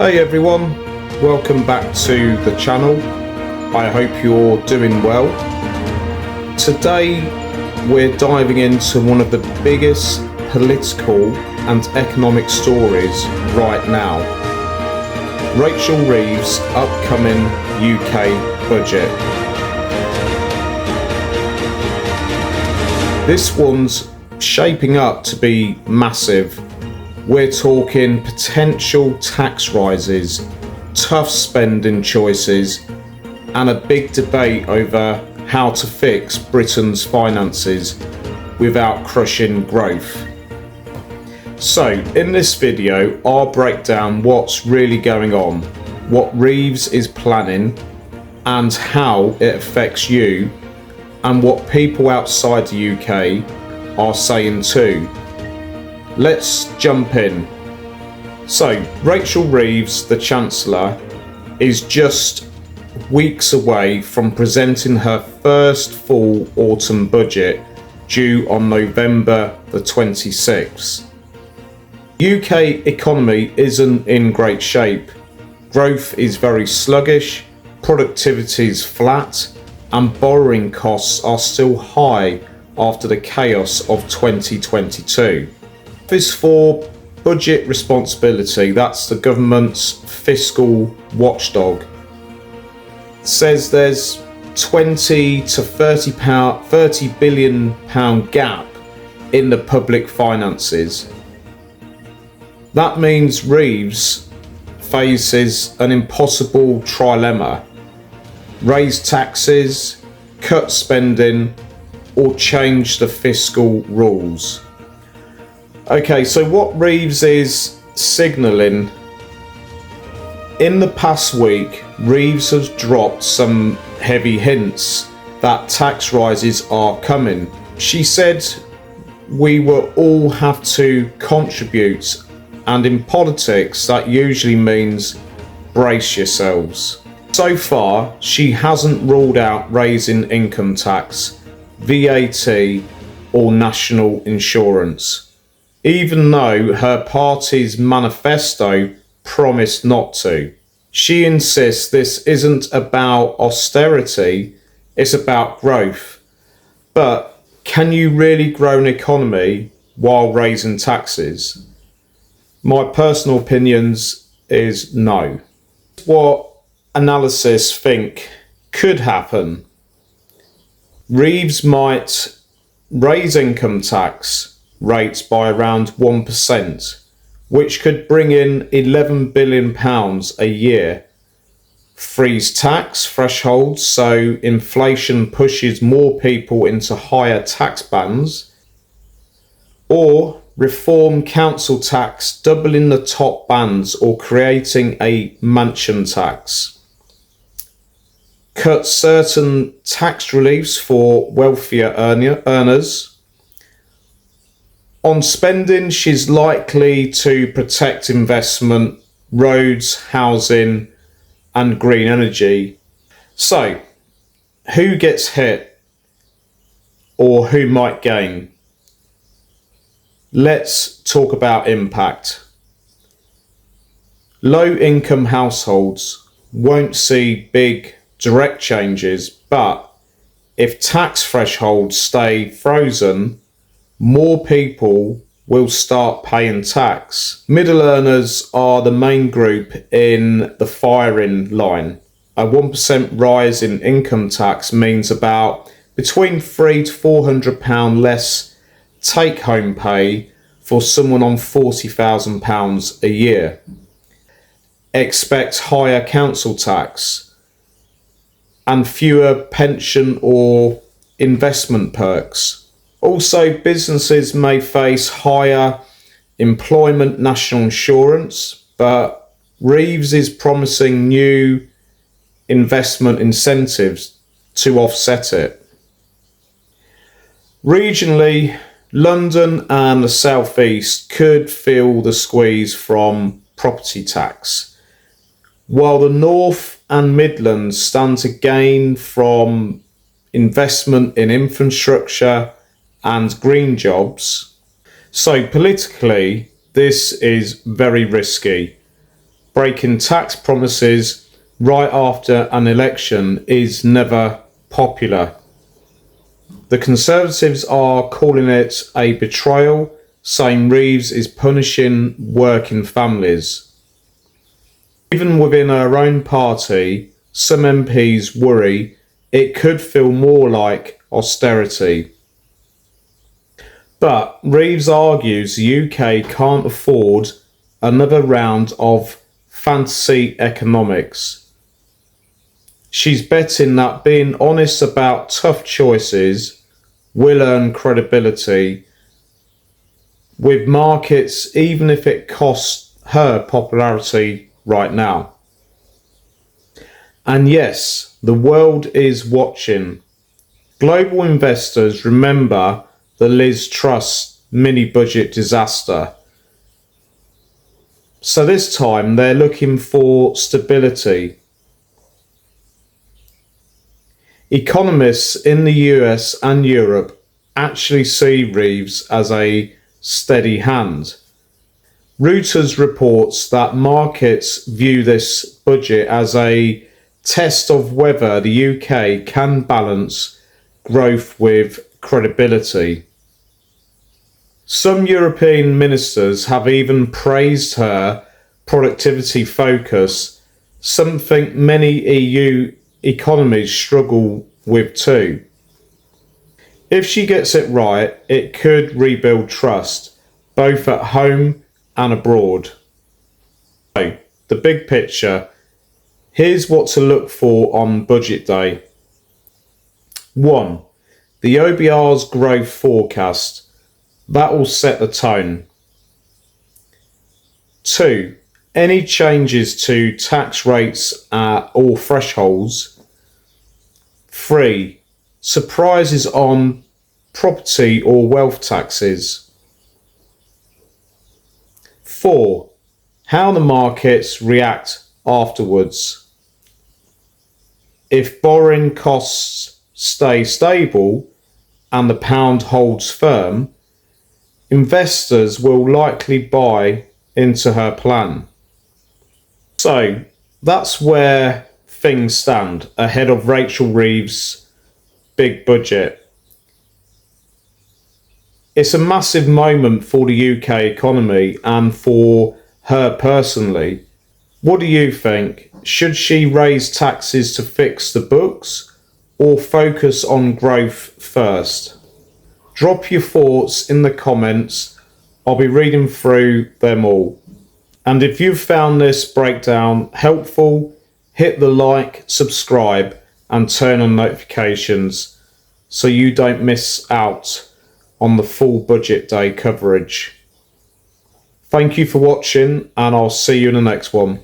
Hey everyone, welcome back to the channel. I hope you're doing well. Today we're diving into one of the biggest political and economic stories right now. Rachel Reeves' upcoming UK budget. This one's shaping up to be massive. We're talking potential tax rises, tough spending choices, and a big debate over how to fix Britain's finances without crushing growth. So, in this video, I'll break down what's really going on, what Reeves is planning, and how it affects you, and what people outside the UK are saying too. Let's jump in. So, Rachel Reeves, the Chancellor, is just weeks away from presenting her first full autumn budget due on November the 26th. UK economy isn't in great shape. Growth is very sluggish, productivity is flat, and borrowing costs are still high after the chaos of 2022. Office for Budget Responsibility, that's the government's fiscal watchdog, says there's 20 to 30 billion pound gap in the public finances. That means Reeves faces an impossible trilemma: raise taxes, cut spending, or change the fiscal rules. Okay, so what Reeves is signalling: in the past week, Reeves has dropped some heavy hints that tax rises are coming. She said we will all have to contribute, and in politics that usually means brace yourselves. So far, she hasn't ruled out raising income tax, VAT, or national insurance, even though her party's manifesto promised not to. She insists this isn't about austerity, it's about growth. But can you really grow an economy while raising taxes? My personal opinions is no. What analysts think could happen: Reeves might raise income tax rates by around 1%, which could bring in £11 billion a year, freeze tax thresholds so inflation pushes more people into higher tax bands, or reform council tax, doubling the top bands or creating a mansion tax, cut certain tax reliefs for wealthier earners. On spending, she's likely to protect investment, roads, housing, and green energy. So, who gets hit or who might gain? Let's talk about impact. Low-income households won't see big direct changes, but if tax thresholds stay frozen, more people will start paying tax. Middle earners are the main group in the firing line. A 1% rise in income tax means about between £300 to £400 less take-home pay for someone on £40,000 a year. Expect higher council tax and fewer pension or investment perks. Also, businesses may face higher employment national insurance, but Reeves is promising new investment incentives to offset it. Regionally, London and the South East could feel the squeeze from property tax, while the North and Midlands stand to gain from investment in infrastructure and green jobs. So politically, this is very risky. breaking tax promises right after an election is never popular. The Conservatives are calling it a betrayal, saying Reeves is punishing working families. Even within her own party, some MPs worry it could feel more like austerity. But Reeves argues the UK can't afford another round of fantasy economics. She's betting that being honest about tough choices will earn credibility with markets, even if it costs her popularity right now. And yes, the world is watching. Global investors remember the Liz Truss mini-budget disaster. So this time they're looking for stability. Economists in the US and Europe actually see Reeves as a steady hand. Reuters reports that markets view this budget as a test of whether the UK can balance growth with credibility. Some European ministers have even praised her productivity focus, something many EU economies struggle with too. If she gets it right, it could rebuild trust, both at home and abroad. So, the big picture. Here's what to look for on budget day. 1. The OBR's growth forecast. That will set the tone. 2. Any changes to tax rates or thresholds. 3. Surprises on property or wealth taxes. 4. How the markets react afterwards. If borrowing costs stay stable and the pound holds firm, investors will likely buy into her plan. So that's where things stand ahead of Rachel Reeves' big budget. It's a massive moment for the UK economy and for her personally. What do you think? Should she raise taxes to fix the books or focus on growth first? Drop your thoughts in the comments. I'll be reading through them all. And if you've found this breakdown helpful, hit the like, subscribe and turn on notifications so you don't miss out on the full budget day coverage. Thank you for watching and I'll see you in the next one.